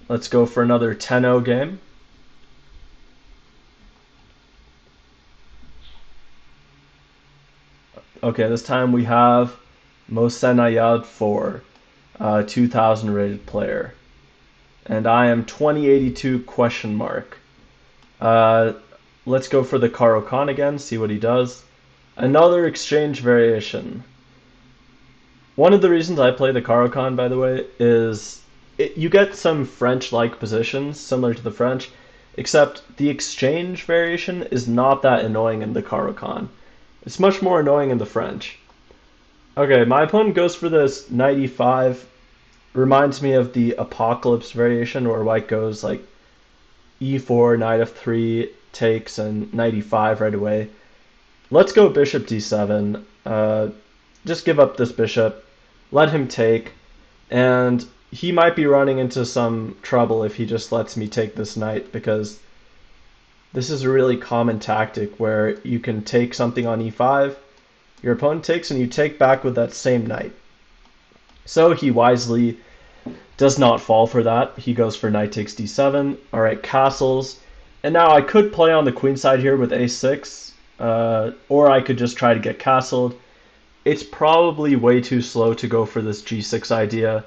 Let's go for another 10-0 game. Okay, this time we have Mohan Ayad for 2000 rated player. And I am 2082 question mark. Uh, let's go for the Caro-Kann again, see what he does. Another exchange variation. One of the reasons I play the Caro-Kann, by the way, is you get some French-like positions similar to the French, except the exchange variation is not that annoying in the Caro-Kann. It's much more annoying in the French. Okay, my opponent goes for this knight e5. Reminds me of the Apocalypse variation where white goes like e4, knight f3, takes, and knight e5 right away. Let's go bishop d7. Just give up this bishop, let him take, and he might be running into some trouble if he just lets me take this knight, because this is a really common tactic where you can take something on e5, your opponent takes, and you take back with that same knight. So he wisely does not fall for that. He goes for knight takes d7. All right, castles. And now I could play on the queen side here with a6, or I could just try to get castled. It's probably way too slow to go for this g6 idea,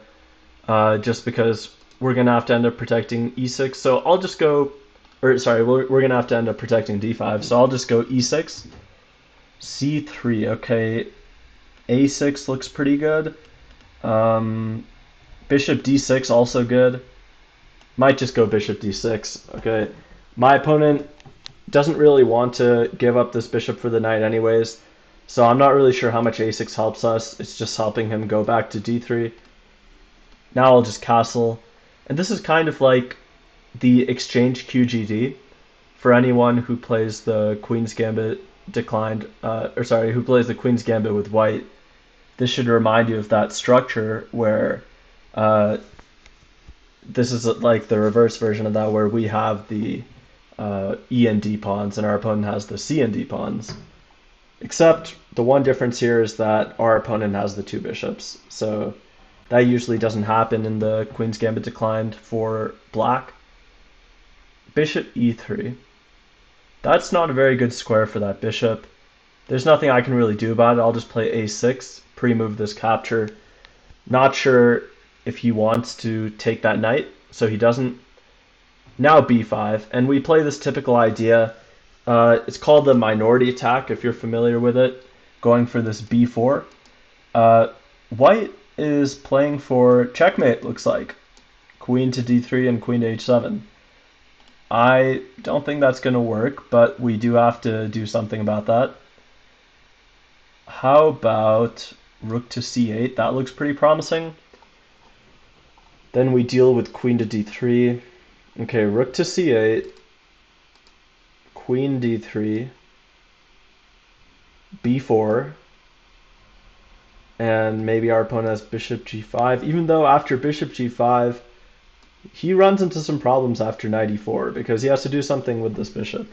just because we're going to have to end up protecting e6. So I'll just go, or sorry, we're going to have to end up protecting d5. So I'll just go e6, c3. Okay, a6 looks pretty good. Bishop d6 also good. Might just go bishop d6. Okay, my opponent doesn't really want to give up this bishop for the knight anyways, so I'm not really sure how much a6 helps us. It's just helping him go back to d3. Now I'll just castle. And this is kind of like the exchange QGD for anyone who plays the Queen's Gambit declined, who plays the Queen's Gambit with white. This should remind you of that structure where this is like the reverse version of that, where we have the E and D pawns and our opponent has the C and D pawns. Except the one difference here is that our opponent has the two bishops. So that usually doesn't happen in the Queen's Gambit declined for black. Bishop e3. That's not a very good square for that bishop. There's nothing I can really do about it. I'll just play a6, pre-move this capture. Not sure if he wants to take that knight, so he doesn't. Now b5, and we play this typical idea. It's called the minority attack, if you're familiar with it, going for this b4. White is playing for checkmate, looks like. Queen to d3 and queen to h7. I don't think that's going to work, but we do have to do something about that. How about rook to c8? That looks pretty promising. Then we deal with queen to d3. Okay, rook to c8, queen d3, b4, and maybe our opponent has bishop g5, even though after bishop g5, he runs into some problems after knight e4, because he has to do something with this bishop.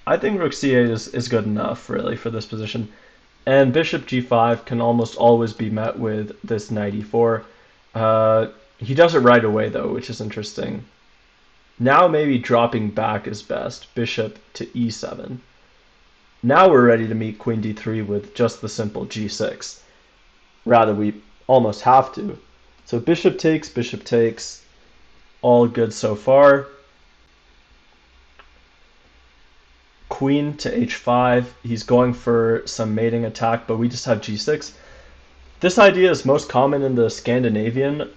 I think rook c8 is good enough, really, for this position. And bishop g5 can almost always be met with this knight e4. He does it right away, though, which is interesting. Now maybe dropping back is best. Bishop to e7. Now we're ready to meet queen d3 with just the simple g6. Rather, we almost have to. So bishop takes. All good so far. Queen to h5. He's going for some mating attack, but we just have g6. This idea is most common in the Scandinavian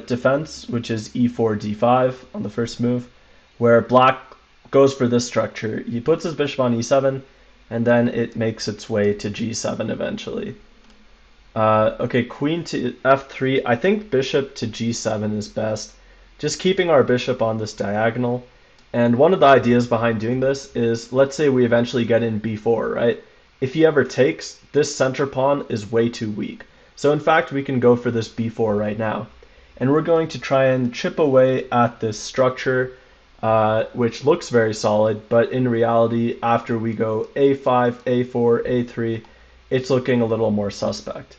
defense, which is e4, d5 on the first move, where black goes for this structure. He puts his bishop on e7, and then it makes its way to g7 eventually. Okay, queen to f3. I think bishop to g7 is best, just keeping our bishop on this diagonal. And one of the ideas behind doing this is, let's say we eventually get in b4, right? If he ever takes, this center pawn is way too weak. So in fact, we can go for this b4 right now. And we're going to try and chip away at this structure, which looks very solid, but in reality, after we go a5, a4, a3, it's looking a little more suspect.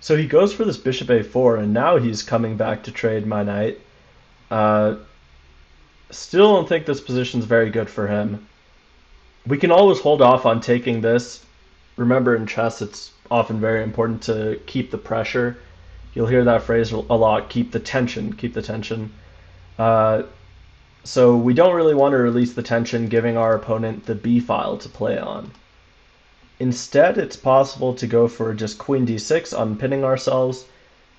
So he goes for this bishop a4, and now he's coming back to trade my knight. Still don't think this position's very good for him. We can always hold off on taking this. Remember, in chess, it's often very important to keep the pressure. You'll hear that phrase a lot, keep the tension, keep the tension. So we don't really want to release the tension, giving our opponent the b file to play on. Instead, it's possible to go for just queen d6, unpinning ourselves.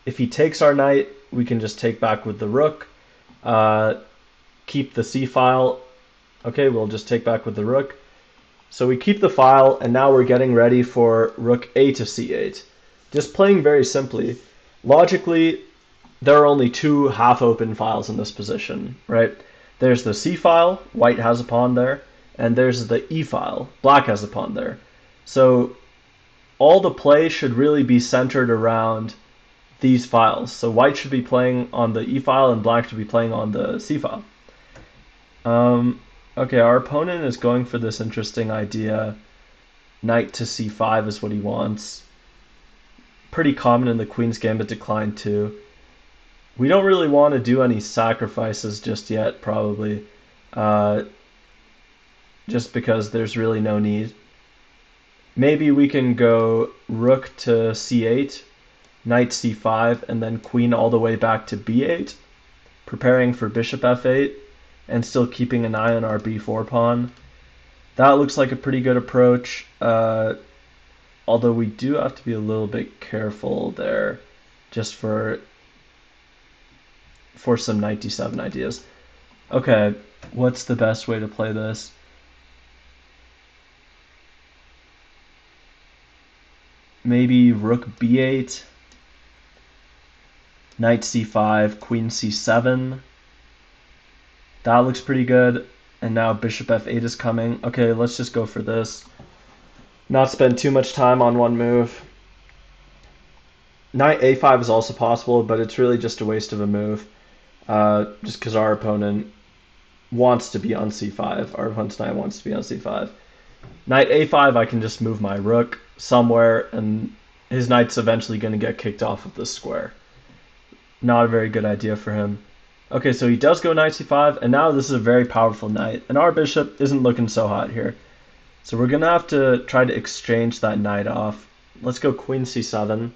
If he takes our knight, we can just take back with the rook. Keep the c file. Okay, we'll just take back with the rook. So we keep the file, and now we're getting ready for rook a to c8. Just playing very simply. Logically, there are only two half-open files in this position, right? There's the c file, white has a pawn there, and there's the e file, black has a pawn there. So all the play should really be centered around these files. So white should be playing on the e file, and black should be playing on the c file. Okay, our opponent is going for this interesting idea. Knight to c5 is what he wants. Pretty common in the Queen's Gambit decline too. We don't really want to do any sacrifices just yet, probably. Just because there's really no need. Maybe we can go rook to c8, knight c5, and then queen all the way back to b8, preparing for bishop f8, and still keeping an eye on our b4 pawn. That looks like a pretty good approach, although we do have to be a little bit careful there, just for some knight d7 ideas. Okay, what's the best way to play this? Maybe rook b8, knight c5, queen c7. That looks pretty good. And now bishop f8 is coming. Okay, let's just go for this. Not spend too much time on one move. Knight a5 is also possible, but it's really just a waste of a move. Just because our opponent wants to be on c5. Our opponent's knight wants to be on c5. Knight a5, I can just move my rook somewhere, and his knight's eventually going to get kicked off of this square. Not a very good idea for him. Okay, so he does go knight c5, and now this is a very powerful knight, and our bishop isn't looking so hot here. So we're going to have to try to exchange that knight off. Let's go queen c7.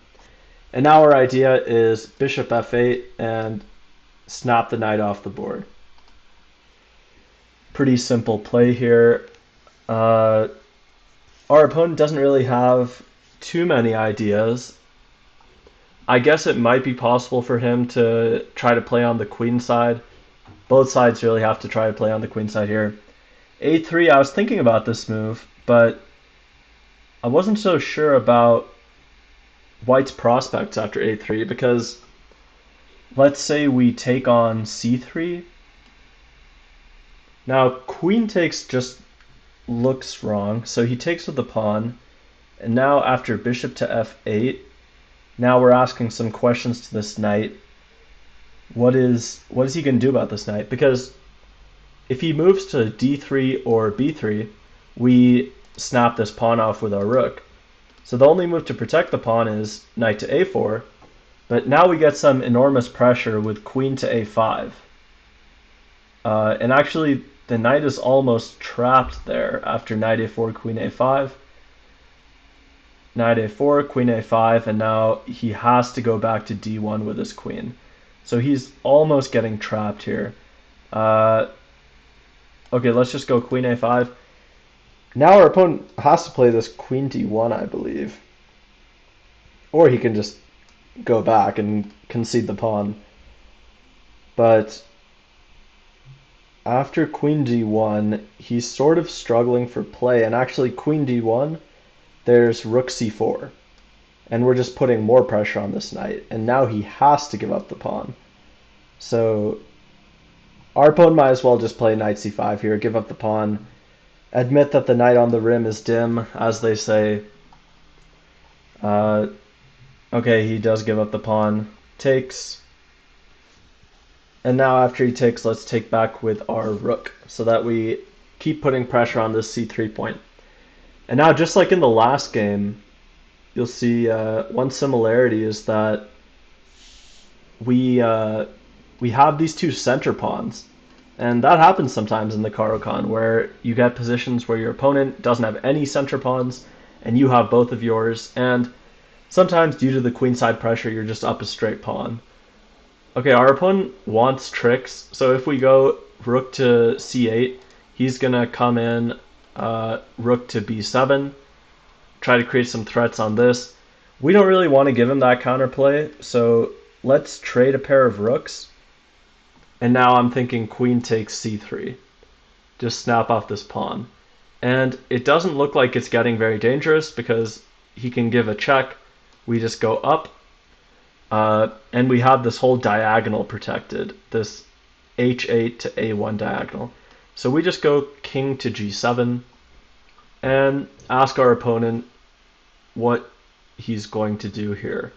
And now our idea is bishop f8 and snap the knight off the board. Pretty simple play here. Our opponent doesn't really have too many ideas. I guess it might be possible for him to try to play on the queen side. Both sides really have to try to play on the queen side here. a3, I was thinking about this move, but I wasn't so sure about white's prospects after a3, because let's say we take on c3. Now queen takes just looks wrong, so he takes with the pawn, and now after bishop to f8, now we're asking some questions to this knight. What is he going to do about this knight? Because if he moves to d3 or b3, we snap this pawn off with our rook. So the only move to protect the pawn is knight to a4, but now we get some enormous pressure with queen to a5. And actually, the knight is almost trapped there after knight a4, queen a5. Knight a4, queen a5, and now he has to go back to d1 with his queen. So he's almost getting trapped here. Okay, let's just go queen a5. Now our opponent has to play this queen d1, I believe. Or he can just go back and concede the pawn. But after queen d1, he's sort of struggling for play. And actually, queen d1, there's rook c4. And we're just putting more pressure on this knight. And now he has to give up the pawn. So our opponent might as well just play knight c5 here, give up the pawn, admit that the knight on the rim is dim, as they say. Okay, he does give up the pawn, takes. And now after he takes, let's take back with our rook, so that we keep putting pressure on this c3 point. And now, just like in the last game, you'll see one similarity is that we uh, we have these two center pawns, and that happens sometimes in the Caro-Kann where you get positions where your opponent doesn't have any center pawns and you have both of yours, and sometimes due to the queenside pressure you're just up a straight pawn. Okay, our opponent wants tricks, so if we go rook to c8, he's gonna come in rook to b7, try to create some threats on this. We don't really want to give him that counterplay, so let's trade a pair of rooks. And now I'm thinking queen takes c3. Just snap off this pawn. And it doesn't look like it's getting very dangerous because he can give a check. We just go up. And we have this whole diagonal protected, this h8 to a1 diagonal. So we just go king to g7 and ask our opponent what he's going to do here.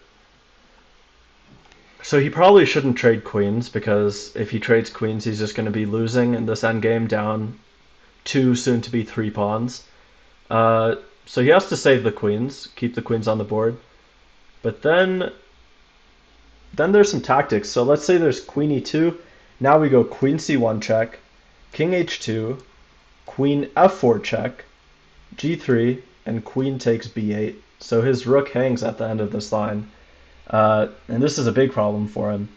So he probably shouldn't trade queens, because if he trades queens he's just going to be losing in this endgame down 2, soon to be 3 pawns. So he has to save the queens, keep the queens on the board. But then there's some tactics. So let's say there's queen e2. Now we go queen c1 check, king h2, queen f4 check, g3, and queen takes b8. So his rook hangs at the end of this line. And this is a big problem for him.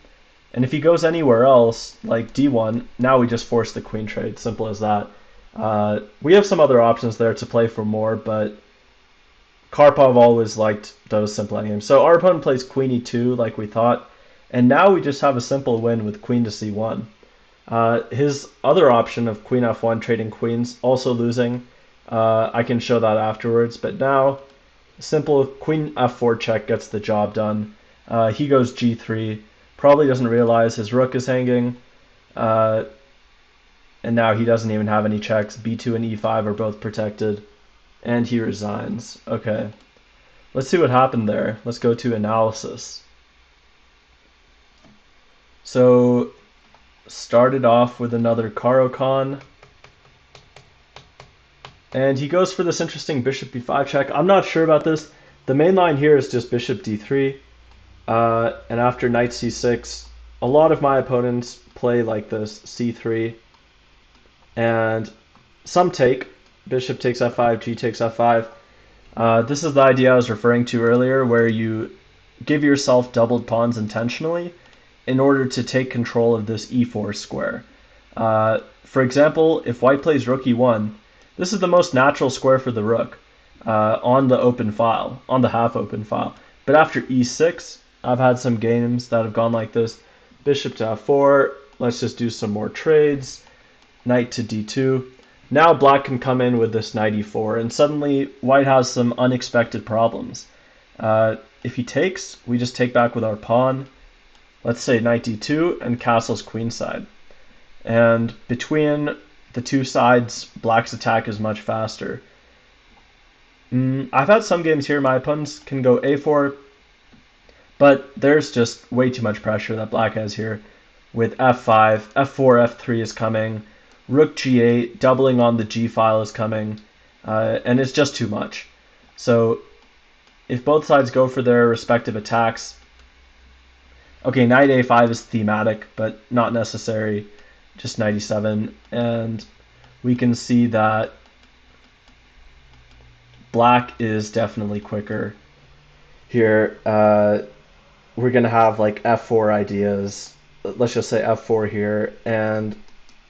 And if he goes anywhere else, like d1, now we just force the queen trade. Simple as that. We have some other options there to play for more, but Karpov always liked those simple endgames. So our opponent plays queen e2 like we thought, and now we just have a simple win with queen to c1. His other option of queen f1 trading queens, also losing. I can show that afterwards, but now simple queen f4 check gets the job done. He goes g3, probably doesn't realize his rook is hanging, and now he doesn't even have any checks. b2 and e5 are both protected, and he resigns. Okay, let's see what happened there. Let's go to analysis. So started off with another Caro-Kann, and he goes for this interesting bishop b5 check. I'm not sure about this. The main line here is just bishop d3, and after knight c6, a lot of my opponents play like this, c3, and some take, bishop takes f5, g takes f5. This is the idea I was referring to earlier, where you give yourself doubled pawns intentionally in order to take control of this e4 square. For example, if white plays rook e1, this is the most natural square for the rook on the open file, on the half open file. But after e6, I've had some games that have gone like this. Bishop to f4, let's just do some more trades. Knight to d2. Now black can come in with this knight e4, and suddenly white has some unexpected problems. If he takes, we just take back with our pawn. Let's say knight d2 and castles queenside. And between the two sides, black's attack is much faster. I've had some games here my opponents can go a4, but there's just way too much pressure that black has here with f5, f4, f3 is coming, rook g8, doubling on the g file is coming, and it's just too much. So if both sides go for their respective attacks, okay, knight a5 is thematic, but not necessary, just knight e7, and we can see that black is definitely quicker here. We're going to have like f4 ideas, let's just say f4 here, and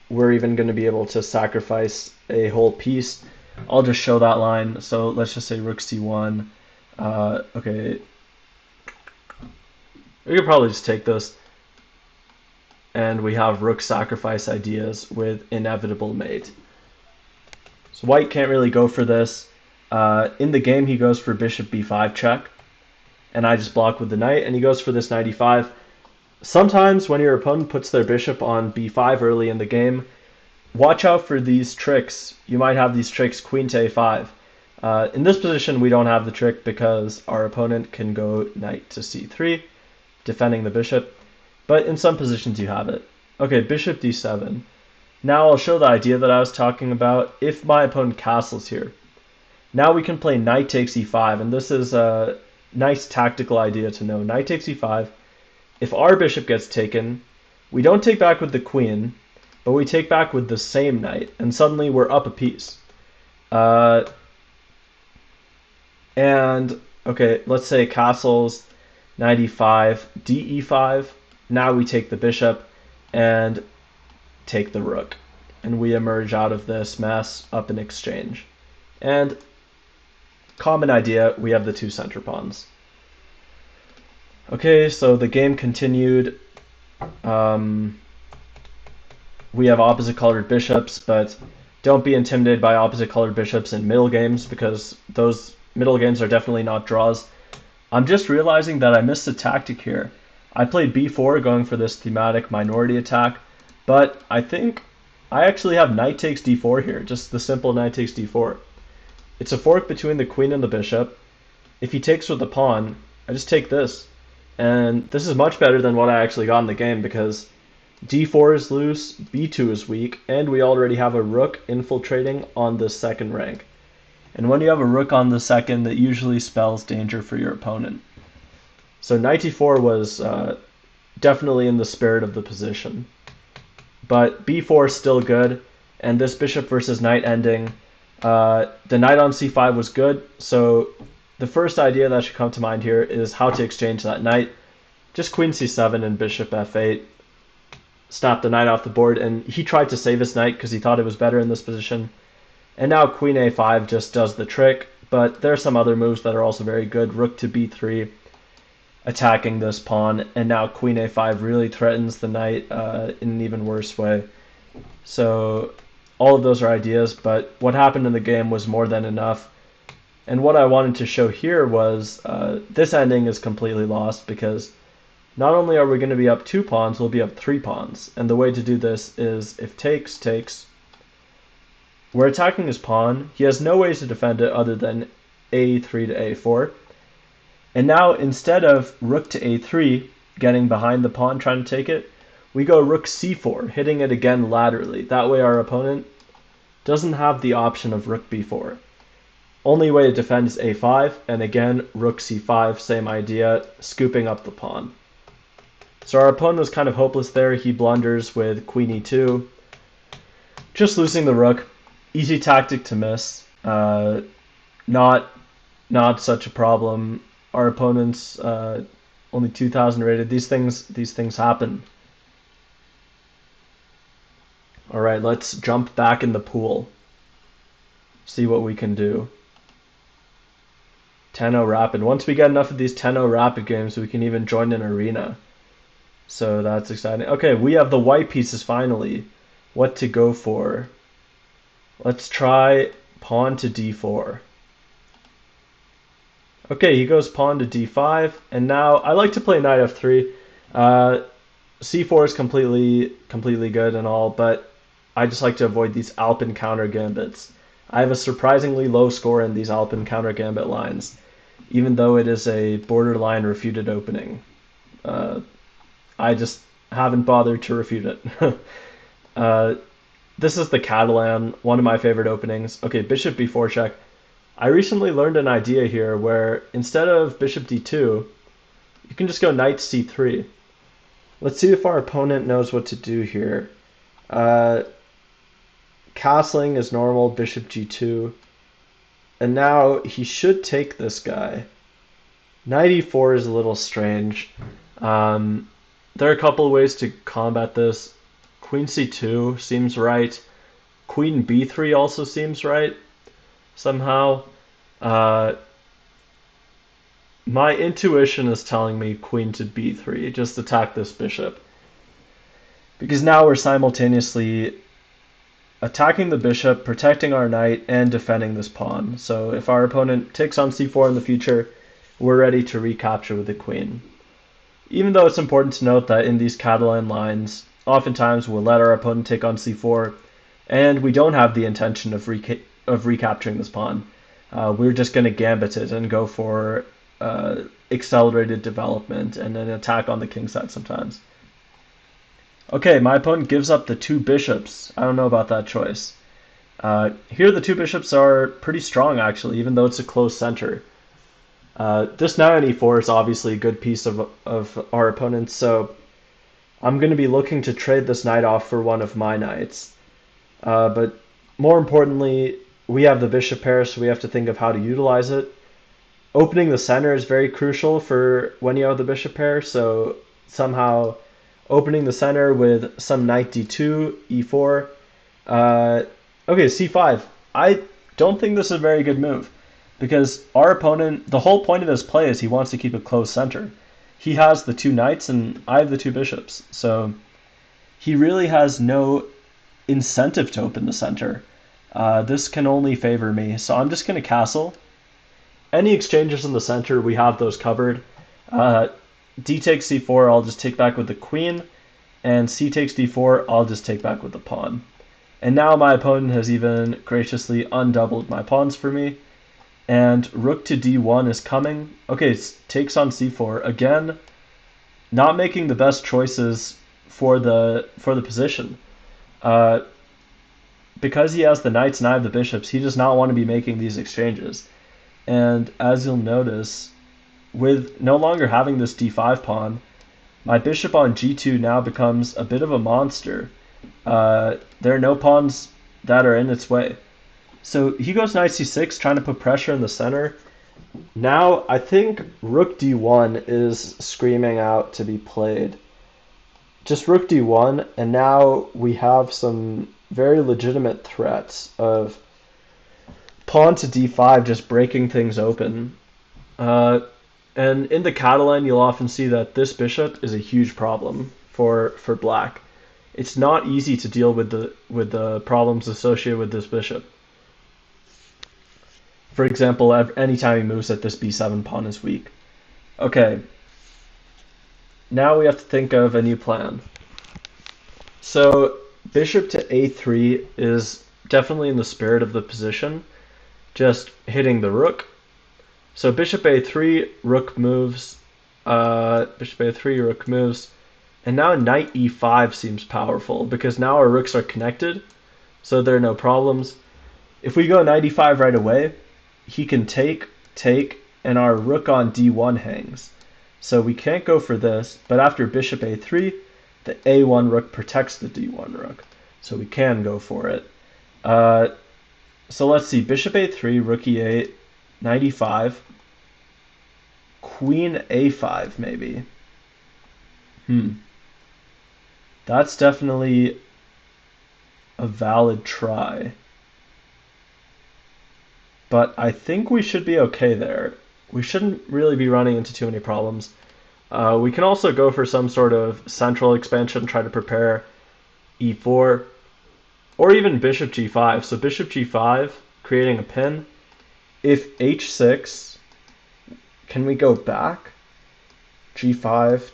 we're even going to be able to sacrifice a whole piece. I'll just show that line. So let's just say rook c1. Okay, we could probably just take this, and we have rook sacrifice ideas with inevitable mate. So white can't really go for this. In the game he goes for bishop b5 check, and I just block with the knight, and he goes for this knight e5. Sometimes when your opponent puts their bishop on b5 early in the game, watch out for these tricks. You might have these tricks, queen to a5. In this position we don't have the trick because our opponent can go knight to c3, defending the bishop, but in some positions you have it. Okay, bishop d7. Now I'll show the idea that I was talking about. If my opponent castles here, now we can play knight takes e5, and this is nice tactical idea to know. Knight takes e5. If our bishop gets taken, we don't take back with the queen, but we take back with the same knight, and suddenly we're up a piece. And, okay, let's say castles, knight e5, d e5. Now we take the bishop and take the rook. And we emerge out of this mess up in exchange. And common idea, we have the two center pawns. Okay, so the game continued. We have opposite colored bishops, but don't be intimidated by opposite colored bishops in middle games, because those middle games are definitely not draws. I'm just realizing that I missed a tactic here. I played b4 going for this thematic minority attack, but I think I actually have knight takes d4 here, just the simple knight takes d4. It's a fork between the queen and the bishop. If he takes with the pawn, I just take this. And this is much better than what I actually got in the game, because d4 is loose, b2 is weak, and we already have a rook infiltrating on the second rank. And when you have a rook on the second, that usually spells danger for your opponent. So knight e4 was definitely in the spirit of the position. But b4 is still good, and this bishop versus knight ending, the knight on c5 was good, so the first idea that should come to mind here is how to exchange that knight. Just queen c7 and bishop f8. Snap the knight off the board, and he tried to save his knight because he thought it was better in this position. And now queen a5 just does the trick, but there are some other moves that are also very good. Rook to b3, attacking this pawn, and now queen a5 really threatens the knight in an even worse way. So all of those are ideas, but what happened in the game was more than enough. And what I wanted to show here was this ending is completely lost, because not only are we going to be up 2 pawns, we'll be up 3 pawns. And the way to do this is if takes, takes. We're attacking his pawn. He has no ways to defend it other than a3 to a4. And now instead of rook to a3, getting behind the pawn trying to take it, we go rook c4, hitting it again laterally. That way our opponent doesn't have the option of rook b4. Only way to defend is a5, and again, rook c5, same idea, scooping up the pawn. So our opponent was kind of hopeless there. He blunders with queen e2, just losing the rook. Easy tactic to miss. Not such a problem. Our opponent's only 2,000 rated. These things happen. All right, let's jump back in the pool. See what we can do. 10-0 rapid. Once we get enough of these 10-0 rapid games, we can even join an arena. So that's exciting. Okay, we have the white pieces finally. What to go for? Let's try pawn to d4. Okay, he goes pawn to d5, and now I like to play knight f3. c4 is completely good and all, but I just like to avoid these Alpin counter gambits. I have a surprisingly low score in these Alpin counter gambit lines, even though it is a borderline refuted opening. I just haven't bothered to refute it. This is the Catalan, one of my favorite openings. Okay, bishop b4 check. I recently learned an idea here where instead of bishop d2, you can just go knight c3. Let's see if our opponent knows what to do here. Castling is normal, bishop g2. And now he should take this guy. Knight e4 is a little strange. There are a couple of ways to combat this. Queen c2 seems right. Queen b3 also seems right somehow. My intuition is telling me queen to b3, just attack this bishop. Because now we're simultaneously attacking the bishop, protecting our knight, and defending this pawn. So if our opponent takes on c4 in the future, we're ready to recapture with the queen. Even though it's important to note that in these Catalan lines, oftentimes we'll let our opponent take on c4, and we don't have the intention of recapturing this pawn. We're just going to gambit it and go for accelerated development and an attack on the king side sometimes. Okay, my opponent gives up the 2 bishops. I don't know about that choice. Here the 2 bishops are pretty strong actually, even though it's a close center. This knight on e4 is obviously a good piece of our opponent's, so I'm going to be looking to trade this knight off for one of my knights. But more importantly, we have the bishop pair, so we have to think of how to utilize it. Opening the center is very crucial for when you have the bishop pair, so somehow opening the center with some knight d2, e4. Okay, c5. I don't think this is a very good move, because our opponent, the whole point of this play is he wants to keep a closed center. He has the two knights and I have the two bishops, so he really has no incentive to open the center. This can only favor me, so I'm just going to castle. Any exchanges in the center, we have those covered. D takes c4, I'll just take back with the queen, and c takes d4, I'll just take back with the pawn. And now my opponent has even graciously undoubled my pawns for me, and rook to d1 is coming. Okay, it takes on c4 again, not making the best choices for the position. Because he has the knights and I have the bishops, he does not want to be making these exchanges. And as you'll notice, with no longer having this d5 pawn, my bishop on g2 now becomes a bit of a monster. There are no pawns that are in its way. So he goes knight c6, trying to put pressure in the center. Now I think rook d1 is screaming out to be played. Just rook d1, and now we have some very legitimate threats of pawn to d5 just breaking things open. And in the Catalan, you'll often see that this bishop is a huge problem for black. It's not easy to deal with the problems associated with this bishop. For example, anytime he moves at this b7 pawn is weak. Okay, now we have to think of a new plan. So bishop to a3 is definitely in the spirit of the position, just hitting the rook. So bishop a3, rook moves, bishop a3, rook moves, and now knight e5 seems powerful because now our rooks are connected, so there are no problems. If we go knight e5 right away, he can take, and our rook on d1 hangs. So we can't go for this, but after bishop a3, the a1 rook protects the d1 rook, so we can go for it. So let's see, bishop a3, rook e8, knight e5, queen a5 maybe. That's definitely a valid try. But I think we should be okay there. We shouldn't really be running into too many problems. We can also go for some sort of central expansion, try to prepare e4, or even bishop g5. So bishop g5, creating a pin. If h6, can we go back? g5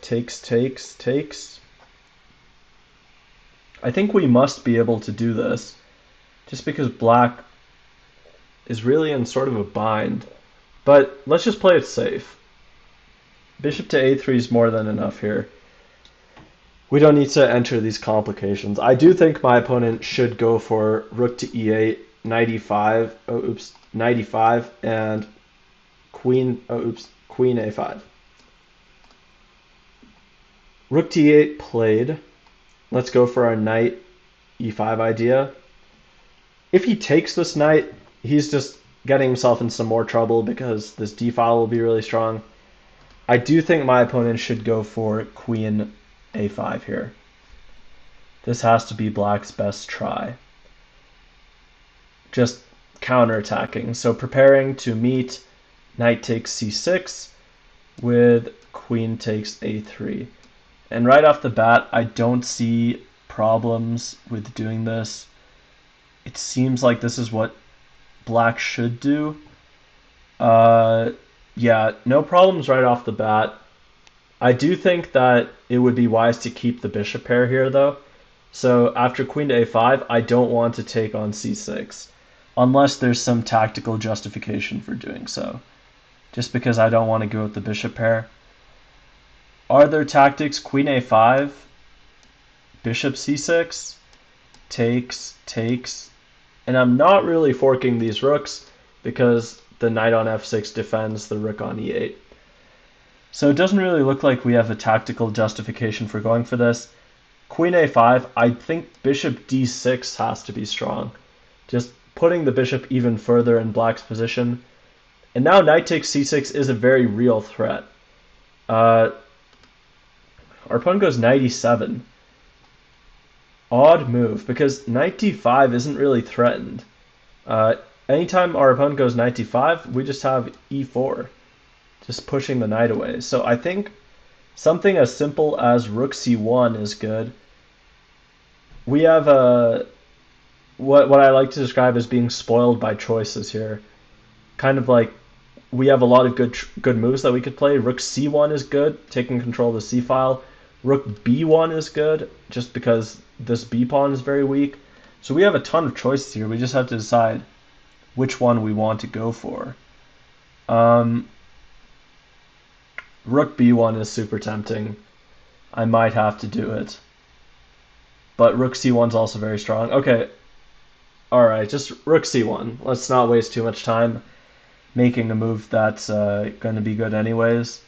takes. I think we must be able to do this, just because black is really in sort of a bind. But let's just play it safe. Bishop to a3 is more than enough here. We don't need to enter these complications. I do think my opponent should go for rook to e8, knight e5, knight e5, and queen a5. Rook to e8 played. Let's go for our knight e5 idea. If he takes this knight, he's just getting himself in some more trouble because this d file will be really strong. I do think my opponent should go for queen a5 here. This has to be black's best try. Just counterattacking. So preparing to meet knight takes c6 with queen takes a3. And right off the bat, I don't see problems with doing this. It seems like this is what black should do. Yeah, no problems right off the bat. I do think that it would be wise to keep the bishop pair here, though. So after queen to a5, I don't want to take on c6, unless there's some tactical justification for doing so. Just because I don't want to go with the bishop pair. Are there tactics? Queen a5, bishop c6, takes, and I'm not really forking these rooks because the knight on f6 defends the rook on e8. So it doesn't really look like we have a tactical justification for going for this. Queen a5, I think bishop d6 has to be strong. Just putting the bishop even further in black's position. And now knight takes c6 is a very real threat. Our pawn goes knight e7. Odd move, because knight d5 isn't really threatened. Anytime our opponent goes knight d5, we just have e4, just pushing the knight away. So I think something as simple as rook c1 is good. We have what I like to describe as being spoiled by choices here. Kind of like we have a lot of good moves that we could play. Rook c1 is good, taking control of the c file. Rook b1 is good, just because this b pawn is very weak. So we have a ton of choices here. We just have to decide which one we want to go for. Rook b1 is super tempting. I might have to do it. But rook c1 is also very strong. Okay, alright, just rook c1. Let's not waste too much time making a move that's going to be good anyways.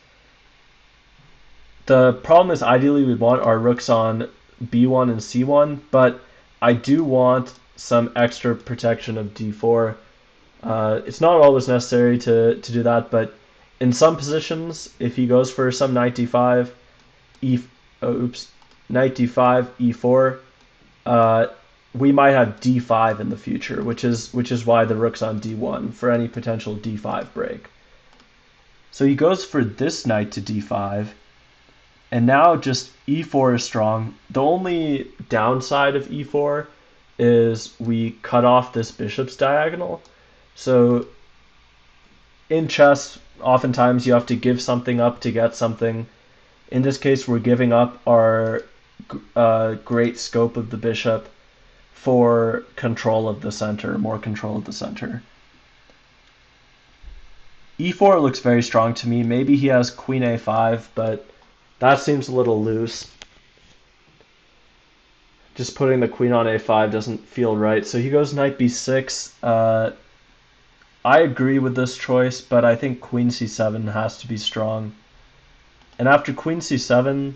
The problem is ideally we want our rooks on b1 and c1, but I do want some extra protection of d4. It's not always necessary to do that, but in some positions, if he goes for some knight d5, knight d5, e4, we might have d5 in the future, which is why the rook's on d1 for any potential d5 break. So he goes for this knight to d5, and now just e4 is strong. The only downside of e4 is we cut off this bishop's diagonal. So in chess, oftentimes you have to give something up to get something. In this case, we're giving up our great scope of the bishop for control of the center, more control of the center. e4 looks very strong to me. Maybe he has queen a5, but that seems a little loose. Just putting the queen on a5 doesn't feel right. So he goes knight b6. I agree with this choice, but I think queen c7 has to be strong. And after queen c7,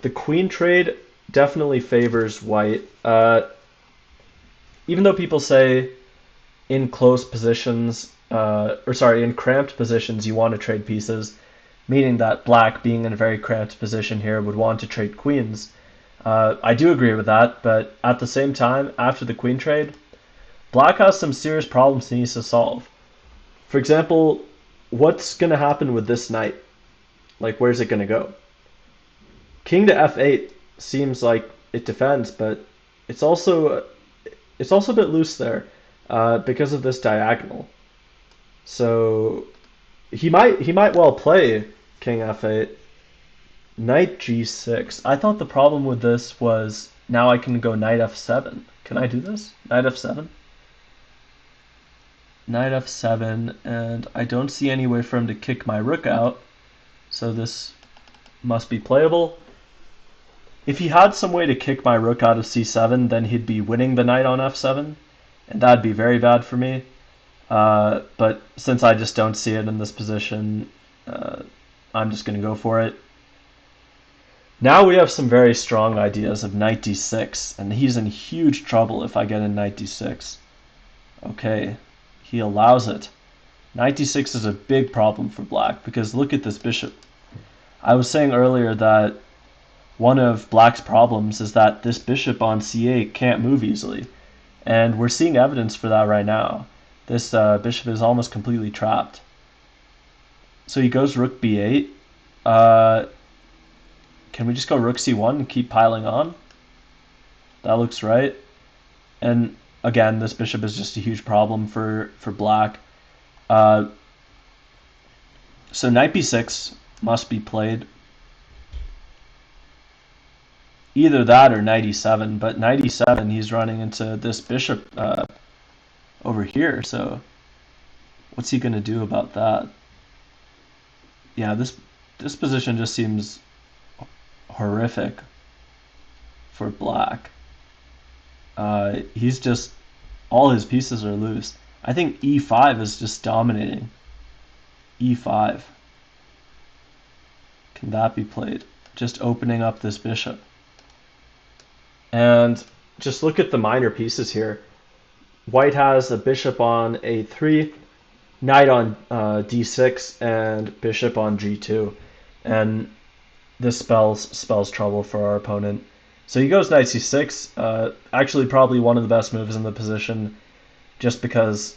the queen trade definitely favors white. Even though people say in close positions, in cramped positions, you want to trade pieces, meaning that black, being in a very cramped position here, would want to trade queens. I do agree with that, but at the same time, after the queen trade, black has some serious problems he needs to solve. For example, what's going to happen with this knight? Like, where's it going to go? King to f8 seems like it defends, but it's also a bit loose there because of this diagonal. So he might well play king f8. Knight g6. I thought the problem with this was now I can go knight f7. Can I do this? Knight f7? Knight f7, and I don't see any way for him to kick my rook out, so this must be playable. If he had some way to kick my rook out of c7, then he'd be winning the knight on f7, and that'd be very bad for me. But since I just don't see it in this position, I'm just going to go for it. Now we have some very strong ideas of knight d6, and he's in huge trouble if I get in knight d6. Okay, he allows it. Knight d6 is a big problem for black, because look at this bishop. I was saying earlier that one of black's problems is that this bishop on c8 can't move easily, and we're seeing evidence for that right now. This bishop is almost completely trapped. So he goes rook b8. Can we just go rook c1 and keep piling on? That looks right. And again, this bishop is just a huge problem for black. So knight b6 must be played. Either that or knight e7, but knight e7 he's running into this bishop over here, so what's he going to do about that? Yeah, this position just seems horrific for black. He's just, all his pieces are loose. I think e5 is just dominating. e5. Can that be played? Just opening up this bishop. And just look at the minor pieces here. White has a bishop on a3, knight on d6, and bishop on g2. And this spells trouble for our opponent. So he goes knight c6. Actually, probably one of the best moves in the position, just because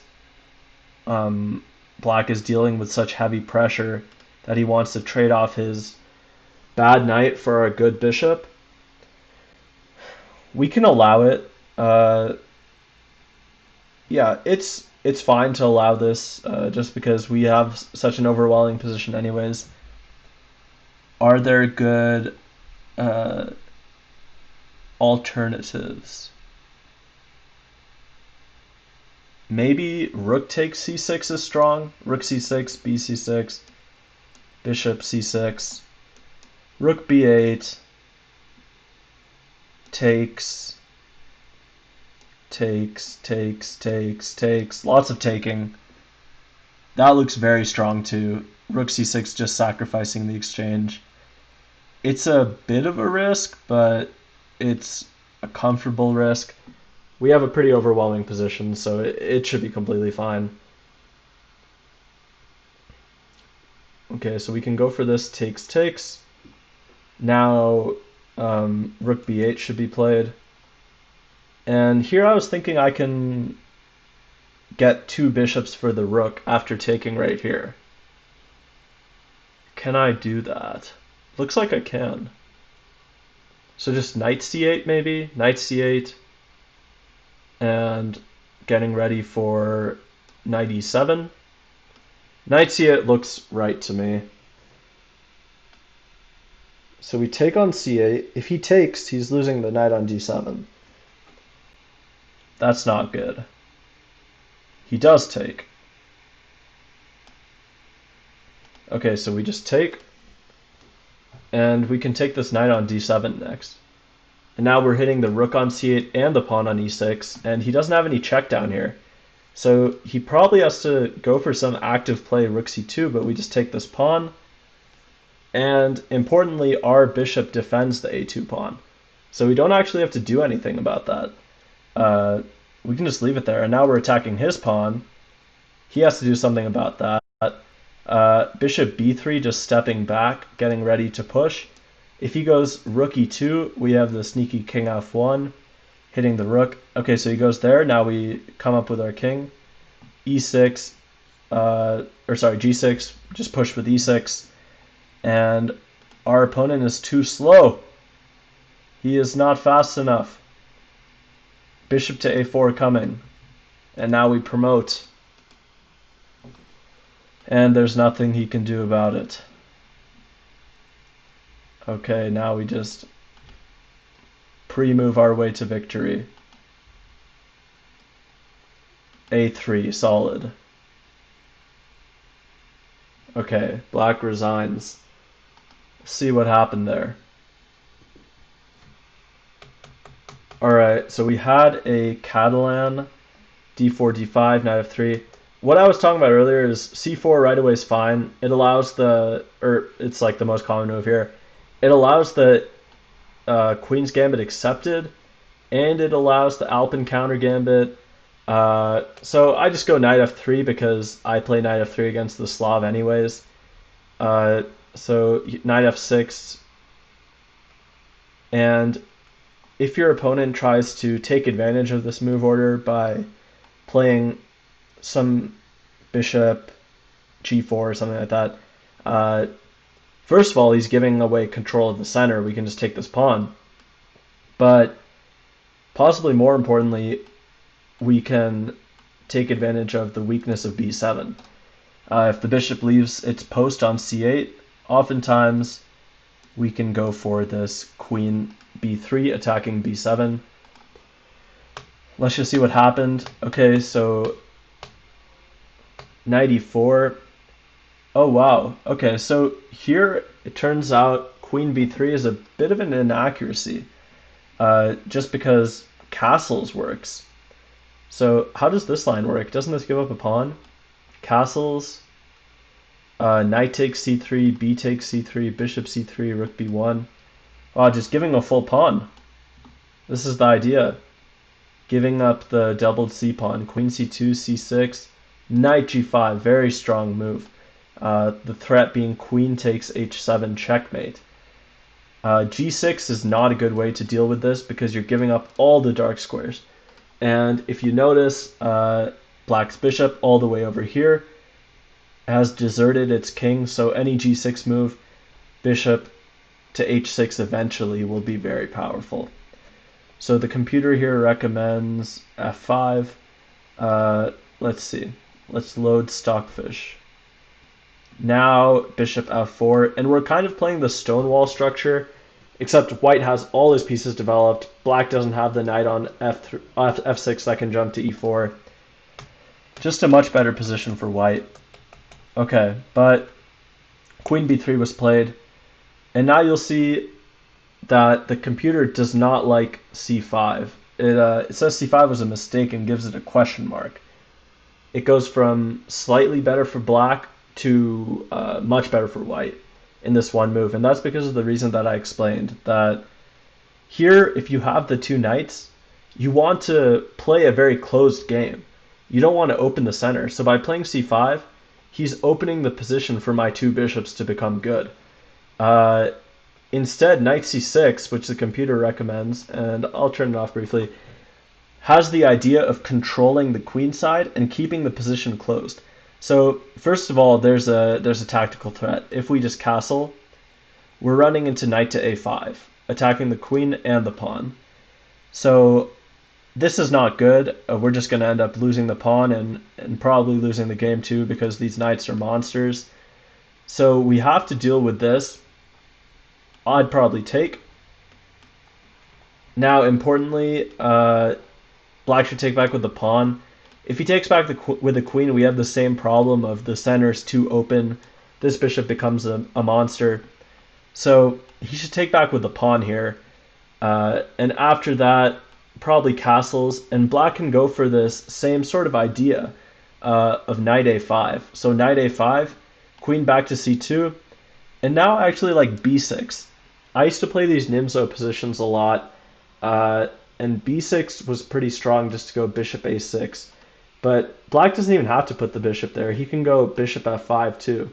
Black is dealing with such heavy pressure that he wants to trade off his bad knight for a good bishop. We can allow it. Yeah, it's fine to allow this, just because we have such an overwhelming position anyways. Are there good alternatives? Maybe rook takes c6 is strong. Rook c6, bc6, bishop c6, rook b8, takes, lots of taking. That looks very strong too. Rook c6 just sacrificing the exchange. It's a bit of a risk, but it's a comfortable risk. We have a pretty overwhelming position, so it should be completely fine. Okay, so we can go for this takes. Now rook b8 should be played. And here I was thinking I can get two bishops for the rook after taking right here. Can I do that? Looks like I can. So just knight c8 maybe, knight c8, and getting ready for knight e7. Knight c8 looks right to me. So we take on c8. If he takes, he's losing the knight on d7. That's not good. He does take. Okay, so we just take. And we can take this knight on d7 next. And now we're hitting the rook on c8 and the pawn on e6, and he doesn't have any check down here. So he probably has to go for some active play rook c2, but we just take this pawn. And importantly, our bishop defends the a2 pawn. So we don't actually have to do anything about that. We can just leave it there. And now we're attacking his pawn. He has to do something about that. Bishop b3 just stepping back, getting ready to push. If he goes rook e2, we have the sneaky king f1, hitting the rook. Okay, so he goes there. Now we come up with our king. e6, g6, just push with e6. And our opponent is too slow. He is not fast enough. Bishop to a4 coming. And now we promote. And there's nothing he can do about it. Okay, now we just pre-move our way to victory. a3, solid. Okay, Black resigns. See what happened there. Alright, so we had a Catalan, d4, d5, knight f3. What I was talking about earlier is c4 right away is fine. It allows it's like the most common move here. It allows the Queen's Gambit accepted, and it allows the Alpin counter Gambit. So I just go knight f3 because I play knight f3 against the Slav anyways. So knight f6, and if your opponent tries to take advantage of this move order by playing some bishop g4 or something like that, first of all, he's giving away control of the center. We can just take this pawn. But possibly more importantly, we can take advantage of the weakness of b7. If the bishop leaves its post on c8, oftentimes we can go for this queen b3 attacking b7. Let's just see what happened. Okay, so knight e4. Oh wow. Okay, so here it turns out queen b3 is a bit of an inaccuracy, just because castles works. So how does this line work? Doesn't this give up a pawn? Castles, knight takes c3, b takes c3, bishop c3, rook b1. Oh, just giving a full pawn. This is the idea. Giving up the doubled c pawn. Queen c2, c6, knight g5. Very strong move. The threat being queen takes h7, checkmate. G6 is not a good way to deal with this because you're giving up all the dark squares. And if you notice, black's bishop all the way over here has deserted its king, so any G6 move, bishop to H6 eventually will be very powerful. So the computer here recommends F5. Let's see. Let's load Stockfish. Now bishop F4, and we're kind of playing the Stonewall structure, except white has all his pieces developed. Black doesn't have the knight on F6 that can jump to E4. Just a much better position for white. Okay, but Queen B3 was played, and now you'll see that the computer does not like C5. It says C5 was a mistake and gives it a question mark. It goes from slightly better for black to much better for white in this one move, and that's because of the reason that I explained, that here, if you have the two knights, you want to play a very closed game. You don't want to open the center, so by playing c5, he's opening the position for my two bishops to become good. Instead, knight c6, which the computer recommends, and I'll turn it off briefly, has the idea of controlling the queen side and keeping the position closed. So first of all, there's a tactical threat. If we just castle, we're running into knight to a5, attacking the queen and the pawn. So this is not good. We're just going to end up losing the pawn and probably losing the game too, because these knights are monsters. So we have to deal with this. I'd probably take. Now, importantly, black should take back with the pawn. If he takes back with the queen, we have the same problem of the center's too open. This bishop becomes a monster. So he should take back with the pawn here. And after that, probably castles. And black can go for this same sort of idea of knight a5. So knight a5, queen back to c2. And now I actually like b6. I used to play these Nimzo positions a lot. And b6 was pretty strong just to go bishop a6. But black doesn't even have to put the bishop there. He can go bishop f5 too,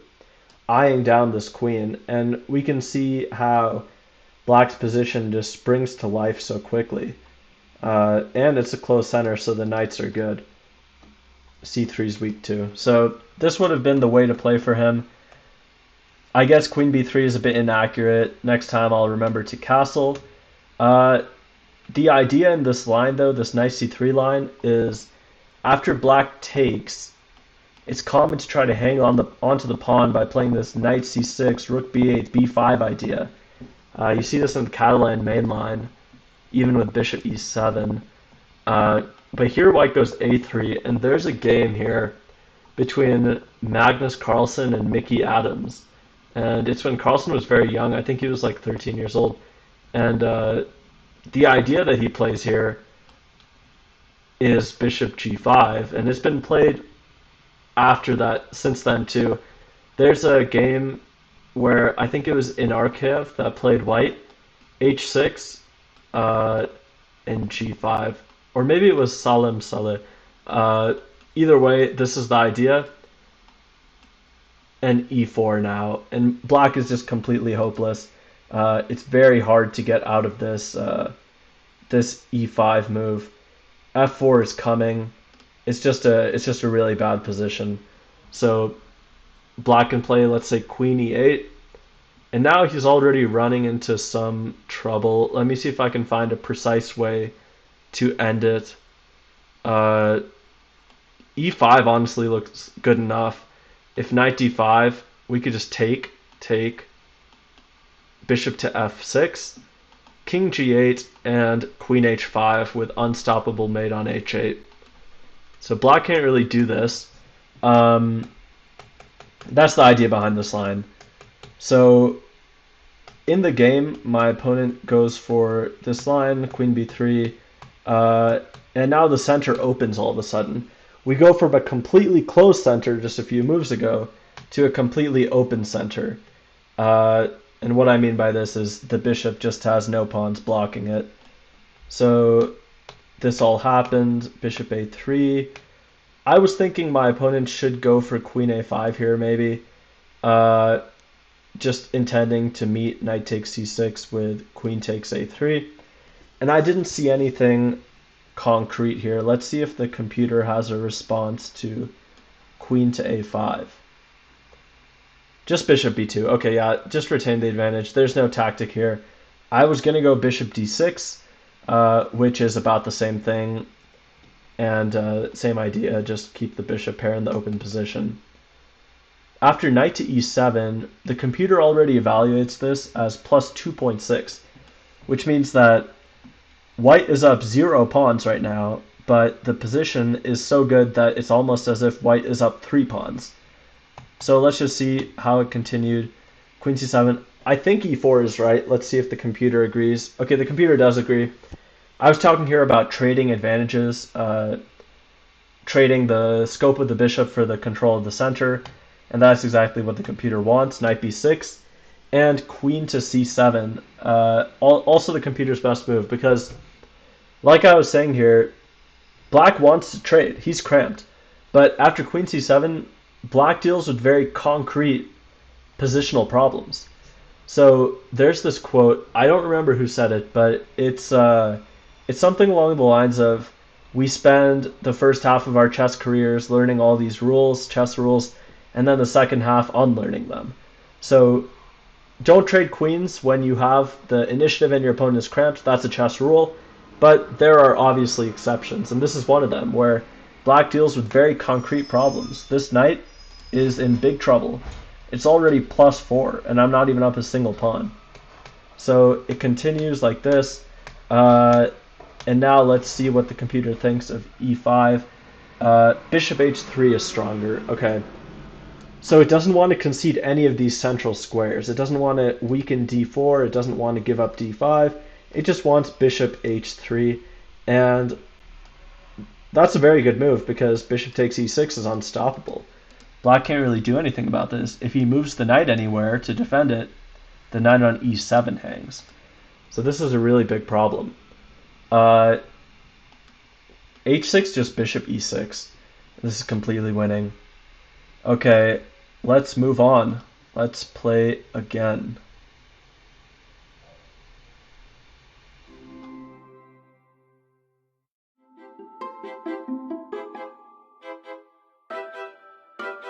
eyeing down this queen. And we can see how black's position just springs to life so quickly. And it's a close center, so the knights are good. c3 is weak too. So this would have been the way to play for him. I guess queen b3 is a bit inaccurate. Next time I'll remember to castle. The idea in this line, though, this knight c3 line, is after black takes, it's common to try to hang on onto the pawn by playing this knight c6, rook b8, b5 idea. You see this in the Catalan main line, even with bishop e7. But here white goes a3, and there's a game here between Magnus Carlsen and Mickey Adams. And it's when Carlsen was very young. I think he was like 13 years old. And the idea that he plays here is bishop g5, and it's been played after that since then too. There's a game where I think it was in Archive that played white h6 and g5, or maybe it was Salim Saleh. Either way, this is the idea. And e4 now, and black is just completely hopeless. It's very hard to get out of this this e5 move. f4 is coming. It's just a really bad position. So black can play, let's say, queen e8, and now he's already running into some trouble. Let me see if I can find a precise way to end it. E5 honestly looks good enough. If knight d5, we could just take, bishop to f6, king g8, and queen h5 with unstoppable mate on h8. So black can't really do this. That's the idea behind this line. So in the game, my opponent goes for this line, queen b3, and now the center opens all of a sudden. We go from a completely closed center just a few moves ago to a completely open center. And what I mean by this is the bishop just has no pawns blocking it. So this all happened, bishop a3. I was thinking my opponent should go for queen a5 here maybe. Just intending to meet knight takes c6 with queen takes a3. And I didn't see anything concrete here. Let's see if the computer has a response to queen to a5. Just bishop b2. Okay, yeah, just retain the advantage. There's no tactic here. I was going to go bishop d6, which is about the same thing. And same idea, just keep the bishop pair in the open position. After knight to e7, the computer already evaluates this as plus 2.6, which means that white is up 0 pawns right now, but the position is so good that it's almost as if white is up 3 pawns. So let's just see how it continued. Queen c7. I think e4 is right. Let's see if the computer agrees. Okay, the computer does agree. I was talking here about trading advantages, trading the scope of the bishop for the control of the center, and that's exactly what the computer wants. Knight b6 and queen to c7. Also the computer's best move because, like I was saying here, black wants to trade. He's cramped. But after queen c7, black deals with very concrete positional problems. So there's this quote. I don't remember who said it, but it's something along the lines of, we spend the first half of our chess careers learning all these rules, chess rules, and then the second half unlearning them. So don't trade queens when you have the initiative and your opponent is cramped. That's a chess rule. But there are obviously exceptions, and this is one of them, where black deals with very concrete problems. This knight is in big trouble. It's already plus 4, and I'm not even up a single pawn. So it continues like this. And now let's see what the computer thinks of e5. Bishop h3 is stronger. Okay. So it doesn't want to concede any of these central squares. It doesn't want to weaken d4. It doesn't want to give up d5. It just wants bishop h3. And that's a very good move because bishop takes e6 is unstoppable. Black can't really do anything about this. If he moves the knight anywhere to defend it, the knight on e7 hangs. So this is a really big problem. H6, just bishop e6. This is completely winning. Okay, let's move on. Let's play again.